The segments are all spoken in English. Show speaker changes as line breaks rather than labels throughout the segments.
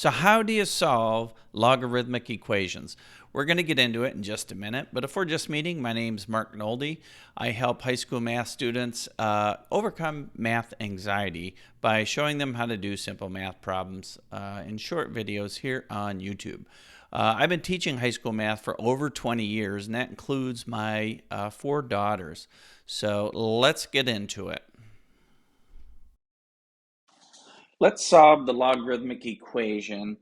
So how do you solve logarithmic equations? We're going to get into it in just a minute, but if we're just meeting, my name's Mark Nolde. I help high school math students overcome math anxiety by showing them how to do simple math problems in short videos here on YouTube. I've been teaching high school math for over 20 years, and that includes my 4 daughters. So let's get into it. Let's solve the logarithmic equation,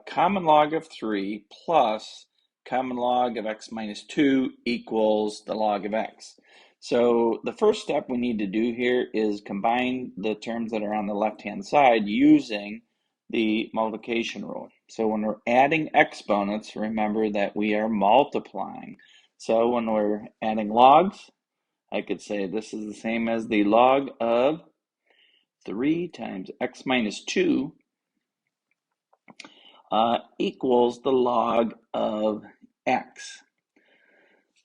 common log of 3 plus common log of x minus 2 equals the log of x. So the first step we need to do here is combine the terms that are on the left-hand side using the multiplication rule. So when we're adding exponents, remember that we are multiplying. So when we're adding logs, I could say this is the same as the log of 3 times x minus 2 equals the log of x.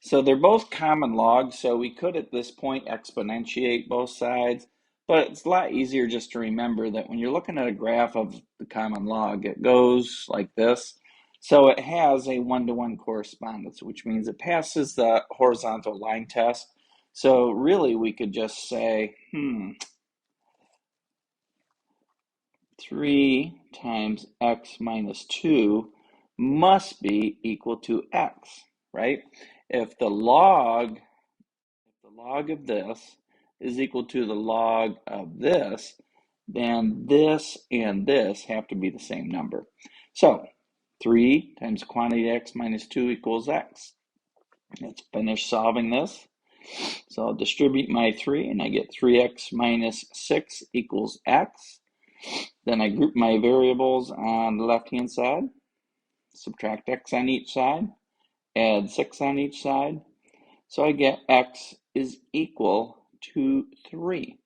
So they're both common logs, so we could at this point exponentiate both sides, but it's a lot easier just to remember that when you're looking at a graph of the common log, it goes like this. So it has a one-to-one correspondence, which means it passes the horizontal line test. So really we could just say, 3 times x minus 2 must be equal to x, right? If the log of this is equal to the log of this, then this and this have to be the same number. So 3 times quantity x minus 2 equals x. Let's finish solving this. So I'll distribute my 3 and I get 3x minus 6 equals x. Then I group my variables on the left-hand side, subtract x on each side, add 6 on each side. So I get x is equal to 3.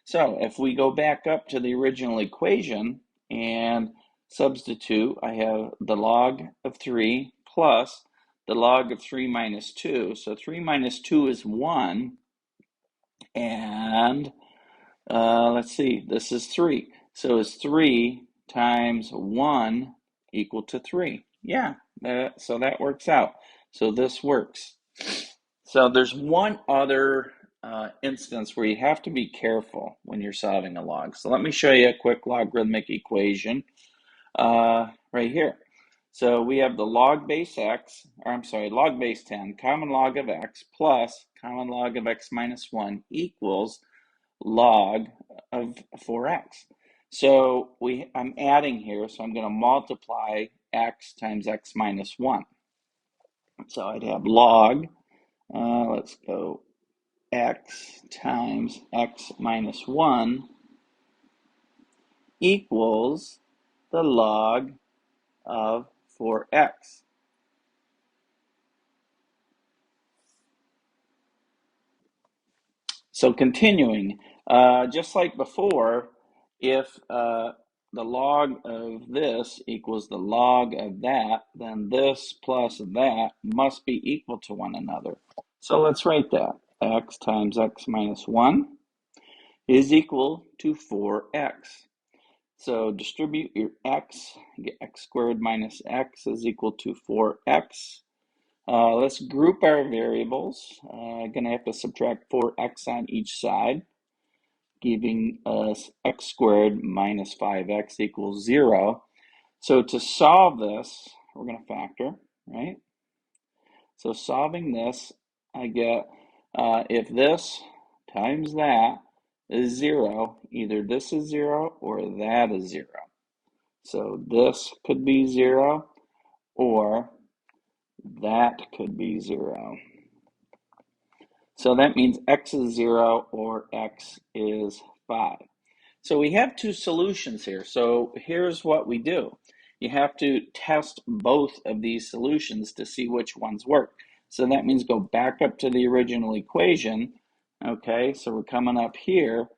So if we go back up to the original equation and substitute, I have the log of 3 plus the log of 3 minus 2. So 3 minus 2 is 1. And let's see, this is 3. So is 3 times 1 equal to 3? Yeah, so that works out. So this works. So there's one other instance where you have to be careful when you're solving a log. So let me show you a quick logarithmic equation right here. So we have the log base x, or I'm sorry, log base 10, common log of x plus common log of x minus 1 equals log of 4x. So I'm adding here, so I'm going to multiply x times x minus 1. So I'd have log, let's go, x times x minus 1 equals the log of 4x. So continuing, just like before, if the log of this equals the log of that, then this plus that must be equal to one another. So let's write that. X times x minus 1 is equal to 4x. So distribute your x, get x squared minus x is equal to 4x. Let's group our variables. Going to have to subtract 4x on each side, giving us x squared minus 5x equals 0. So to solve this, we're going to factor, right? So solving this, I get if this times that is 0, either this is 0 or that is 0. So this could be 0 or that could be 0. So that means x is 0 or x is 5. So we have two solutions here. So here's what we do. You have to test both of these solutions to see which ones work. So that means go back up to the original equation. Okay, so we're coming up here.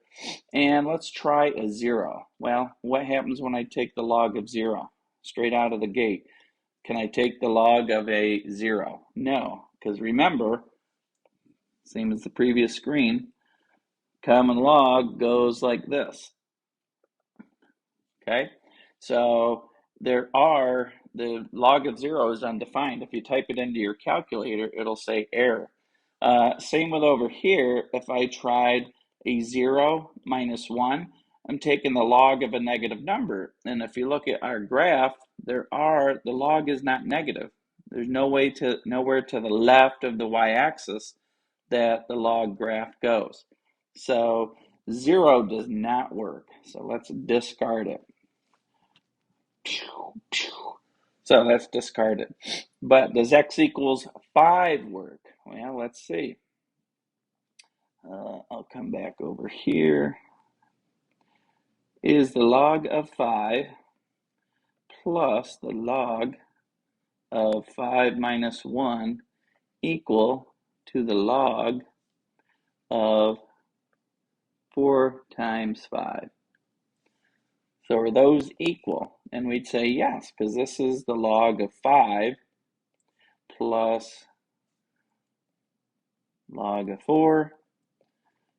And let's try a 0. Well, what happens when I take the log of 0? Straight out of the gate. Can I take the log of a 0? No, because remember, same as the previous screen, common log goes like this. Okay, so the log of 0 is undefined. If you type it into your calculator, it'll say error. Same with over here. If I tried a 0 minus 1, I'm taking the log of a negative number. And if you look at our graph, the log is not negative. There's nowhere to the left of the y-axis that the log graph goes. So 0 does not work. So let's discard it. So let's discard it. But does x equals 5 work? Well, let's see. I'll come back over here. Is the log of 5 plus the log of 5 minus 1 equal to the log of 4 times 5? So are those equal? And we'd say yes, because this is the log of 5 plus log of 4.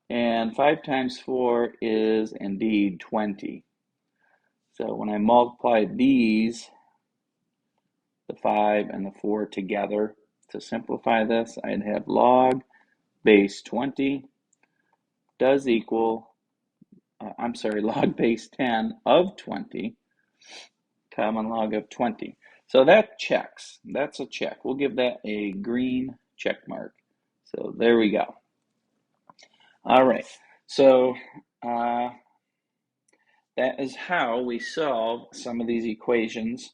And 5 times 4 is indeed 20. So when I multiply these, the 5 and the 4 together, to simplify this, I'd have log base 20 does equal, log base 10 of 20, common log of 20. So that checks. That's a check. We'll give that a green check mark. So there we go. All right. So that is how we solve some of these equations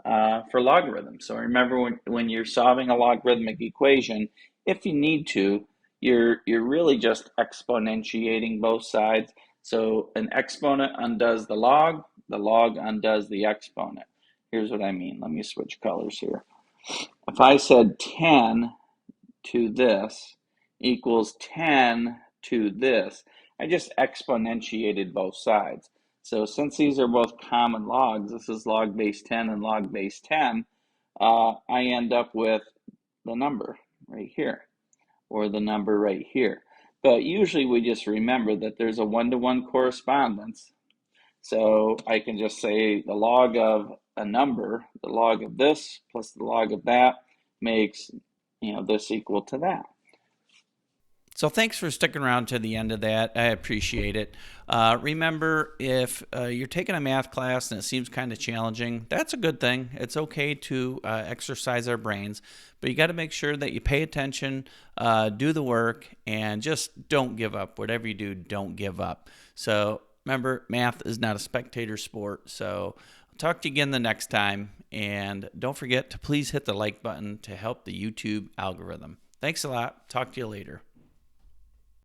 for logarithms. So remember, when you're solving a logarithmic equation, if you need to, you're really just exponentiating both sides. So an exponent undoes the log undoes the exponent. Here's what I mean. Let me switch colors here. If I said 10 to this equals 10 to this, I just exponentiated both sides. So since these are both common logs, this is log base 10 and log base 10, I end up with the number right here, or the number right here. But usually we just remember that there's a one-to-one correspondence. So I can just say the log of a number, the log of this plus the log of that makes, this equal to that.
So thanks for sticking around to the end of that. I appreciate it. Remember, if you're taking a math class and it seems kind of challenging, that's a good thing. It's okay to exercise our brains, but you got to make sure that you pay attention, do the work, and just don't give up. Whatever you do, don't give up. So remember, math is not a spectator sport. So I'll talk to you again the next time. And don't forget to please hit the like button to help the YouTube algorithm. Thanks a lot. Talk to you later.